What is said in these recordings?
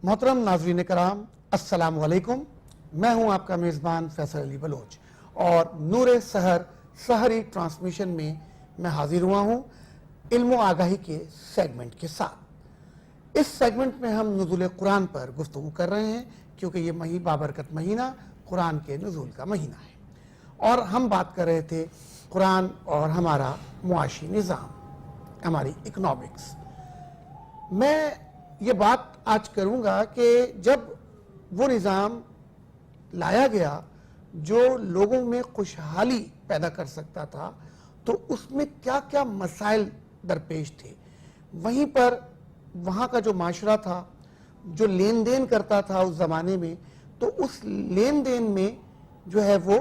محترم ناظرین کرام، السلام علیکم۔ میں ہوں آپ کا میزبان فیصل علی بلوچ اور نور سحر سحری ٹرانسمیشن میں میں حاضر ہوا ہوں علم و آگاہی کے سیگمنٹ کے ساتھ۔ اس سیگمنٹ میں ہم نزول قرآن پر گفتگو کر رہے ہیں کیونکہ یہ بابرکت مہینہ قرآن کے نزول کا مہینہ ہے، اور ہم بات کر رہے تھے قرآن اور ہمارا معاشی نظام، ہماری اکنامکس۔ میں یہ بات آج کروں گا کہ جب وہ نظام لایا گیا جو لوگوں میں خوشحالی پیدا کر سکتا تھا تو اس میں کیا کیا مسائل درپیش تھے، وہیں پر وہاں کا جو معاشرہ تھا، جو لین دین کرتا تھا اس زمانے میں، تو اس لین دین میں جو ہے وہ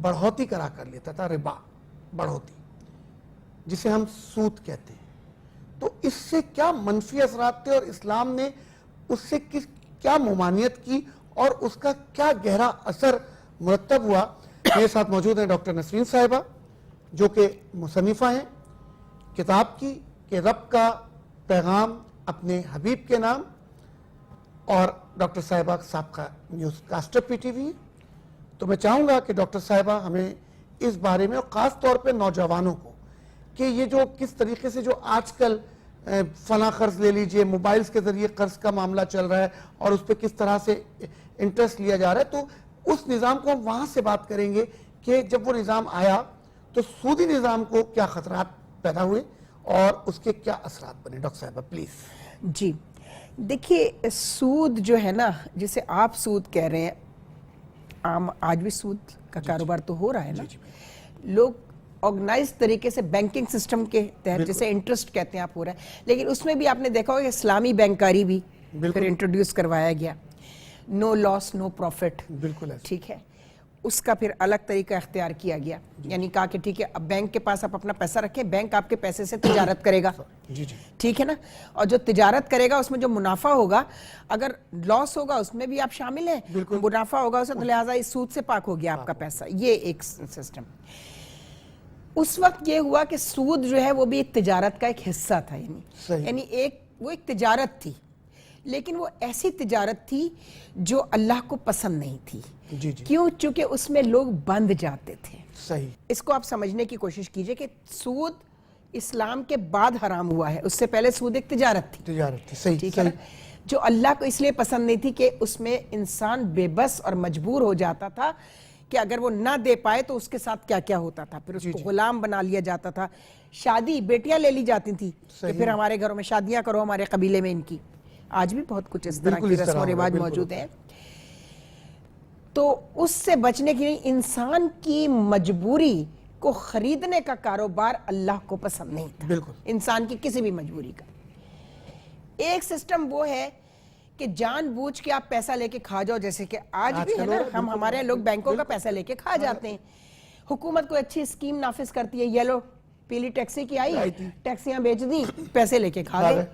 بڑھوتی کرا کر لیتا تھا، ربا، بڑھوتی، جسے ہم سود کہتے ہیں۔ تو اس سے کیا منفی اثرات تھے اور اسلام نے اس سے کیا ممانعت کی اور اس کا کیا گہرا اثر مرتب ہوا؟ میرے ساتھ موجود ہیں ڈاکٹر نسرین صاحبہ جو کہ مصنفہ ہیں کتاب کی کہ رب کا پیغام اپنے حبیب کے نام، اور ڈاکٹر صاحبہ سابقہ news caster P T V. تو میں چاہوں گا کہ ڈاکٹر صاحبہ ہمیں اس بارے میں، اور خاص طور پہ نوجوانوں کو، کہ یہ جو کس طریقے سے جو آج کل فلاں قرض لے لیجئے، موبائلز کے ذریعے قرض کا معاملہ چل رہا ہے اور اس پہ کس طرح سے انٹرسٹ لیا جا رہا ہے، تو اس نظام کو ہم وہاں سے بات کریں گے کہ جب وہ نظام آیا تو سودی نظام کو کیا خطرات پیدا ہوئے اور اس کے کیا اثرات بنے۔ ڈاکٹر صاحبہ پلیز۔ جی دیکھیے، سود جو ہے نا، جسے آپ سود کہہ رہے ہیں، آج بھی سود کا کاروبار تو ہو رہا ہے نا۔ لوگ آرگنائز طریقے سے بینکنگ سسٹم کے تحت، جسے انٹرسٹ کہتے ہیں، آپ ہو رہا ہے، لیکن اس میں بھی آپ نے دیکھا ہوگا کہ اسلامی بینکاری بھی پھر انٹروڈیوس کروایا گیا، نو لاس نو پروفٹ، بالکل ٹھیک ہے، اس کا پھر الگ طریقہ اختیار کیا گیا، یعنی کہا کہ ٹھیک ہے اب بینک کے پاس آپ اپنا پیسہ رکھیں، بینک آپ کے پیسے سے تجارت کرے گا، ٹھیک ہے نا، اور جو تجارت کرے گا اس میں جو منافع ہوگا، اگر لاس ہوگا اس میں بھی آپ شامل ہیں، منافع ہوگا اس میں، لہٰذا اس سود سے پاک ہو گیا آپ کا پیسہ۔ یہ ایک سسٹم۔ اس وقت یہ ہوا کہ سود جو ہے وہ بھی ایک تجارت کا ایک حصہ تھا، یعنی وہ ایک تجارت تھی، لیکن وہ ایسی تجارت تھی جو اللہ کو پسند نہیں تھی۔ کیوں؟ چونکہ اس میں لوگ بندھ جاتے تھے۔ صحیح۔ اس کو آپ سمجھنے کی کوشش کیجئے کہ سود اسلام کے بعد حرام ہوا ہے، اس سے پہلے سود ایک تجارت تھی، ٹھیک ہے نا، جو اللہ کو اس لیے پسند نہیں تھی کہ اس میں انسان بے بس اور مجبور ہو جاتا تھا کہ اگر وہ نہ دے پائے تو اس کے ساتھ کیا کیا ہوتا تھا، پھر اس کو غلام بنا لیا جاتا تھا، شادی بیٹیاں لے لی جاتی تھیں کہ پھر ہمارے گھروں میں شادیاں کرو، ہمارے قبیلے میں ان کی، آج بھی بہت کچھ اس طرح کی رسم و رواج موجود ہیں۔ تو اس سے بچنے کے لیے انسان کی مجبوری کو خریدنے کا کاروبار اللہ کو پسند نہیں تھا، انسان کی کسی بھی مجبوری کا۔ ایک سسٹم وہ ہے کہ جان بوجھ کے آپ پیسہ لے کے کھا جاؤ، جیسے کہ آج بھی ہے نا، ہمارے لوگ بینکوں کا پیسہ لے کے کھا جاتے ہیں۔ حکومت کوئی اچھی اسکیم نافذ کرتی ہے، یلو پیلی ٹیکسی کی آئی، ٹیکسیاں بیچ دی، پیسے لے کے کھا گئے۔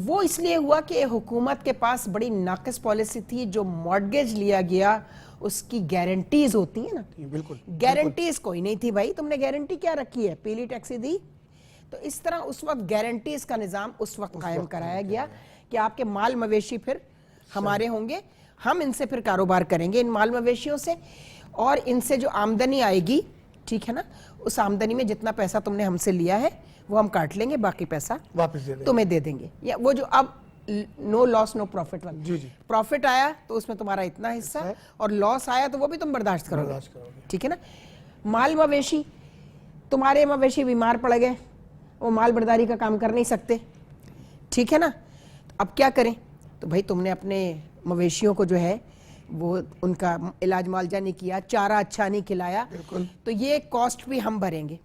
وہ اس لیے ہوا کہ حکومت کے پاس بڑی ناقص پالیسی تھی، جو مارگیج لیا گیا اس کی گارنٹیز ہوتی ہیں نا، گارنٹیز کوئی نہیں تھی، بھائی تم نے گارنٹی کیا رکھی ہے، پیلی ٹیکسی دی۔ تو اس طرح اس وقت گارنٹیز کا نظام اس وقت قائم کرایا گیا کہ آپ کے مال مویشی پھر ہمارے ہوں گے، ہم ان سے پھر کاروبار کریں گے، ان مال مویشیوں سے، اور ان سے جو آمدنی آئے گی، ٹھیک ہے نا، اس آمدنی میں جتنا پیسہ تم نے ہم سے لیا ہے وہ ہم کاٹ لیں گے، باقی پیسہ تمہیں دے دیں گے۔ یا وہ جو اب نو لاس نو پروفٹ والا، پروفٹ آیا تو اس میں تمہارا اتنا حصہ، اور لاس آیا تو وہ بھی تم برداشت کرو گے، ٹھیک ہے نا۔ مال مویشی، تمہارے مویشی بیمار پڑ گئے، وہ مال برداری کا کام کر نہیں سکتے، ٹھیک ہے نا، اب کیا کریں؟ تو بھائی تم نے اپنے مویشیوں کو جو ہے وہ ان کا علاج معالجہ نہیں کیا، چارہ اچھا نہیں کھلایا، تو یہ کاسٹ بھی ہم بھریں گے۔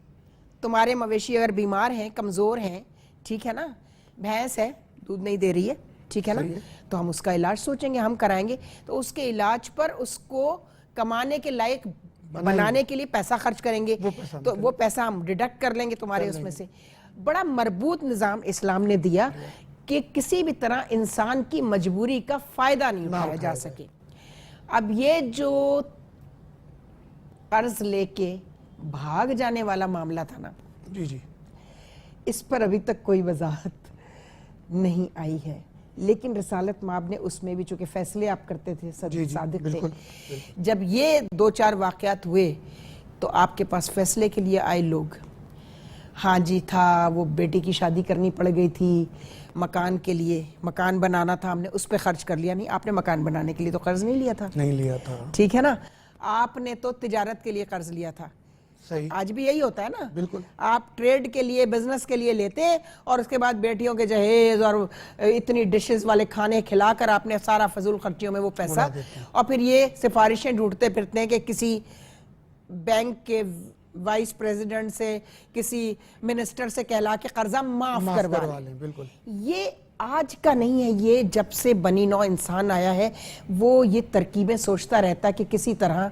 تمہارے مویشی اگر بیمار ہیں، کمزور ہیں، ٹھیک ہے نا، بھینس ہے دودھ نہیں دے رہی ہے، ٹھیک ہے نا، تو ہم اس کا علاج سوچیں گے، ہم کرائیں گے، تو اس کے علاج پر اس کو کمانے کے لائق بنانے کے لیے پیسہ خرچ کریں گے، تو وہ پیسہ ہم ڈیڈکٹ کر لیں گے تمہارے اس میں سے۔ بڑا مربوط نظام اسلام نے دیا کہ کسی بھی طرح انسان کی مجبوری کا فائدہ نہیں اٹھایا جا سکے۔ اب یہ جو قرض لے کے بھاگ جانے والا معاملہ تھا نا، اس پر ابھی تک کوئی وضاحت نہیں آئی ہے، لیکن رسالت مآب نے اس میں بھی چونکہ فیصلے آپ کرتے تھے، صادق تھے، جب یہ 2-4 واقعات ہوئے تو آپ کے پاس فیصلے کے لیے آئے لوگ. ہاں جی تھا، وہ بیٹی کی شادی کرنی پڑ گئی تھی، مکان کے لیے، مکان بنانا تھا، ہم نے اس پہ خرچ کر لیا. نہیں، آپ نے مکان بنانے کے لیے تو قرض نہیں لیا تھا. ٹھیک ہے نا، آپ نے تو تجارت کے لیے قرض لیا تھا. صحیح. آج بھی یہی ہوتا ہے نا. بالکل. آپ ٹریڈ کے لیے، بزنس کے لیے لیتے ہیں اور اس کے بعد بیٹیوں کے جہیز اور اتنی ڈشز والے کھانے کھلا کر آپ نے سارا فضول خرچیوں میں وہ پیسہ، اور پھر یہ سفارشیں ڈھونڈتے پھرتے ہیں کہ کسی بینک کے وائس پریزیڈنٹ سے، کسی منسٹر سے کہلا کے قرضہ معاف کروا لیں. بالکل. یہ آج کا نہیں ہے، یہ جب سے بنی نوع انسان آیا ہے وہ یہ ترکیبیں سوچتا رہتا ہے کہ کسی طرح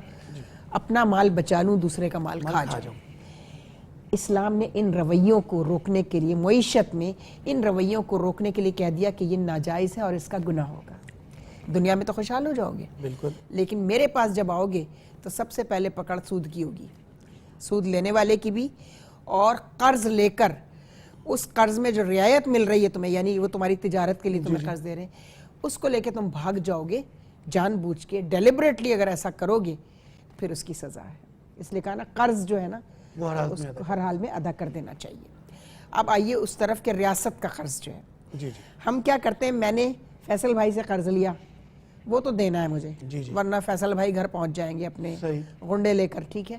اپنا مال بچا لوں، دوسرے کا مال کھا جاؤں. اسلام نے ان رویوں کو روکنے کے لیے، معیشت میں ان رویوں کو روکنے کے لیے کہہ دیا کہ یہ ناجائز ہے اور اس کا گناہ ہوگا. دنیا میں تو خوشحال ہو جاؤ گے، بالکل، لیکن میرے پاس جب آؤ گے تو سب سے پہلے پکڑ سود کی ہوگی، سود لینے والے کی بھی، اور قرض لے کر اس قرض میں جو رعایت مل رہی ہے تمہیں، یعنی وہ تمہاری تجارت کے لیے تمہیں قرض دے رہے ہیں، اس کو لے کے تم بھاگ جاؤ گے جان بوجھ کے، ڈیلیبریٹلی اگر ایسا کرو گے پھر اس کی سزا ہے. اس لیے کہا نا قرض جو ہے نا وہ ہر حال میں ادا کر دینا چاہیے. اب آئیے اس طرف کہ ریاست کا قرض جو ہے، ہم کیا کرتے ہیں، میں نے فیصل بھائی سے قرض لیا، وہ تو دینا ہے مجھے، ورنہ فیصل بھائی گھر پہنچ جائیں گے اپنے غنڈے لے کر. ٹھیک ہے،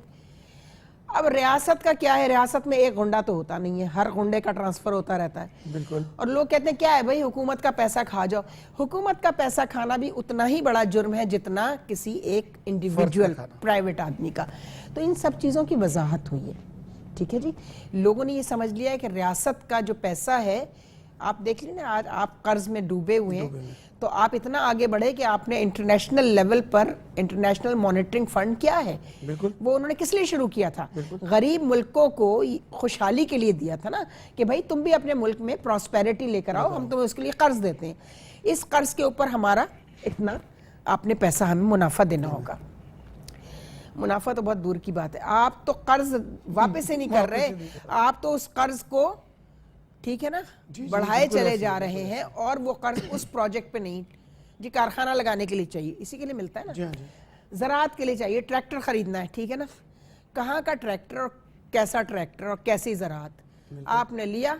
اب ریاست کا کیا ہے، ریاست میں ایک غنڈہ تو ہوتا نہیں ہے، ہر غنڈے کا ٹرانسفر ہوتا رہتا ہے. بالکل. اور لوگ کہتے ہیں کیا ہے بھائی، حکومت کا پیسہ کھا جاؤ. حکومت کا پیسہ کھانا بھی اتنا ہی بڑا جرم ہے جتنا کسی ایک انڈیویجول پرائیویٹ آدمی کا. تو ان سب چیزوں کی وضاحت ہوئی ہے. ٹھیک ہے جی، لوگوں نے یہ سمجھ لیا ہے کہ ریاست کا جو پیسہ ہے، آپ دیکھ لیں نا آج آپ قرض میں ڈوبے ہوئے ہیں، تو آپ اتنا آگے بڑھے کہ آپ نے انٹرنیشنل لیول پر انٹرنیشنل مانیٹرنگ فنڈ کیا ہے، وہ انہوں نے کس لیے شروع کیا تھا؟ غریب ملکوں کو خوشحالی کے لیے دیا تھا نا، کہ بھائی تم بھی اپنے ملک میں پراسپیرٹی لے کر آؤ، ہم تمہیں اس کے لیے قرض دیتے ہیں، اس قرض کے اوپر ہمارا اتنا آپ نے پیسہ ہمیں منافع دینا ہوگا. منافع تو بہت دور کی بات ہے، آپ تو قرض واپس ہی نہیں کر رہے، آپ تو اس قرض کو، ٹھیک ہے نا، بڑھائے چلے جا رہے ہیں، اور وہ قرض اس پروجیکٹ پہ نہیں، جی کارخانہ لگانے کے لیے چاہیے، اسی کے لیے ملتا ہے نا، زراعت کے لیے چاہیے، ٹریکٹر خریدنا ہے، ٹھیک ہے نا، کہاں کا ٹریکٹر اور کیسا ٹریکٹر اور کیسی زراعت، آپ نے لیا،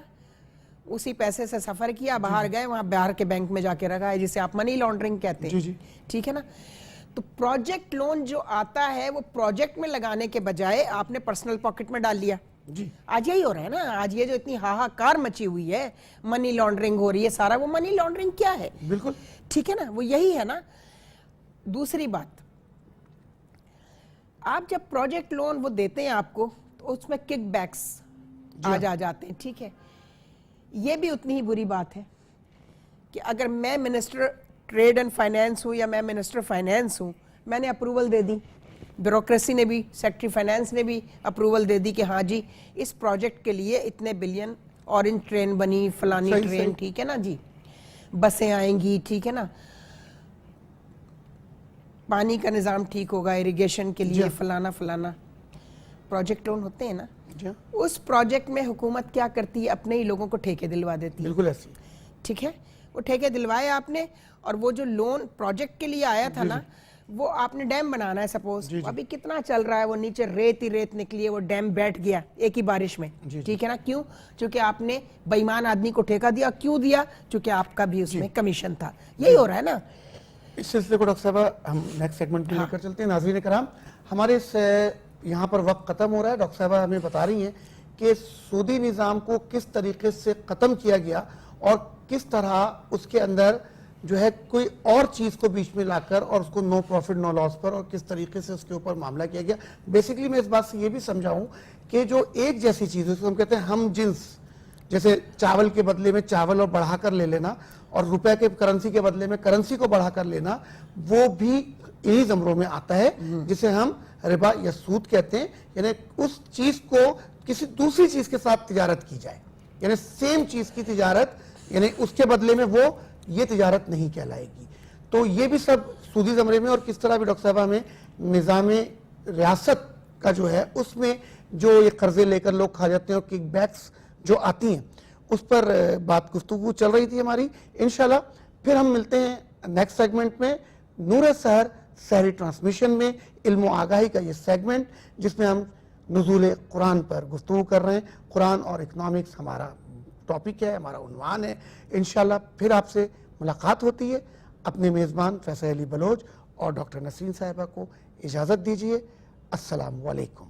اسی پیسے سے سفر کیا، باہر گئے، وہاں باہر کے بینک میں جا کے رکھا ہے، جسے آپ منی لانڈرنگ کہتے ہیں. ٹھیک ہے نا. تو پروجیکٹ لون جو آتا ہے وہ پروجیکٹ میں لگانے کے بجائے آپ نے پرسنل پاکٹ میں ڈال لیا. آج یہی ہو رہا ہے نا، آج یہ جو اتنی ہاہاکار مچی ہوئی ہے، منی لانڈرنگ ہو رہی ہے، سارا وہ منی لانڈرنگ کیا ہے؟ بالکل ٹھیک ہے نا، وہ یہی ہے نا. دوسری بات، آپ جب پروجیکٹ لون وہ دیتے ہیں آپ کو تو اس میں کک بیکس آ جاتے ہیں. ٹھیک ہے، یہ بھی اتنی ہی بری بات ہے کہ اگر میں منسٹر ٹریڈ اینڈ فائنینس ہوں یا میں منسٹر فائنینس ہوں، میں نے اپروول دے دی، بیوروکریسی نے بھی، سیکٹری فائنینس نے بھی اپروول دے دی کہ ہاں جی اس پروجیکٹ کے لیے اتنے بلین، اورنج ٹرین بنی، فلانی ٹرین، ٹھیک ہے نا جی، بسیں آئیں گی، ٹھیک ہے نا، پانی کا نظام ٹھیک ہوگا، ایریگیشن کے لیے فلانا فلانا. پروجیکٹ لون ہوتے ہیں نا، اس پروجیکٹ میں حکومت کیا کرتی ہے، اپنے ہی لوگوں کو ٹھیکے دلوا دیتی ہے. بالکل ایسی. ٹھیک ہے، وہ ٹھیکے دلوائے آپ نے، اور وہ جو لون پروجیکٹ کے لیے آیا تھا نا، وہ آپ نے ڈیم بنانا ہے سپوز، ابھی کتنا چل رہا ہے، وہ نیچے ریت ہی ریت نکلی ہے، وہ ڈیم بیٹھ گیا ایک ہی بارش میں. ٹھیک ہے نا، کیوں؟ چونکہ آپ نے بے ایمان آدمی کو ٹھیکہ دیا. کیوں دیا؟ چونکہ آپ کا بھی اس میں کمیشن تھا. یہی ہو رہا ہے نا. اس سلسلے کو ڈاکٹر صاحبہ ہم نیکسٹ سیگمنٹ میں لے کر چلتے ہیں. ناظرین کرام، ہمارے اس یہاں پر وقت ختم ہو رہا ہے. ڈاکٹر صاحبہ ہمیں بتا رہی ہیں کہ سودی نظام کو کس طریقے سے ختم کیا گیا اور کس طرح اس کے اندر جو ہے کوئی اور چیز کو بیچ میں لا کر اور اس کو نو پروفٹ نو لاس پر، اور کس طریقے سے اس کے اوپر معاملہ کیا گیا. بیسیکلی میں اس بات سے یہ بھی سمجھاؤں کہ جو ایک جیسی چیز ہے، اس کو ہم کہتے ہیں ہم جنس، جیسے چاول کے بدلے میں چاول اور بڑھا کر لے لینا، اور روپے کے کرنسی کے بدلے میں کرنسی کو بڑھا کر لینا، وہ بھی انہی زمروں میں آتا ہے جسے ہم ربا یا سود کہتے ہیں. یعنی اس چیز کو کسی دوسری چیز کے ساتھ تجارت کی جائے، یعنی سیم چیز کی تجارت، یعنی اس کے بدلے میں وہ، یہ تجارت نہیں کہلائے گی. تو یہ بھی سب سودی زمرے میں. اور کس طرح بھی ڈاکٹر صاحبہ ہمیں نظام ریاست کا جو ہے اس میں جو یہ قرضے لے کر لوگ کھا جاتے ہیں اور کک بیکس جو آتی ہیں، اس پر بات گفتگو چل رہی تھی ہماری. انشاءاللہ پھر ہم ملتے ہیں نیکسٹ سیگمنٹ میں نور سحر سحری ٹرانسمیشن میں، علم و آگاہی کا یہ سیگمنٹ جس میں ہم نزول قرآن پر گفتگو کر رہے ہیں. قرآن اور اکنامکس ہمارا ٹاپک ہے، ہمارا عنوان ہے. انشاءاللہ پھر آپ سے ملاقات ہوتی ہے. اپنے میزبان فیصل علی بلوچ اور ڈاکٹر نسرین صاحبہ کو اجازت دیجیے. السلام علیکم.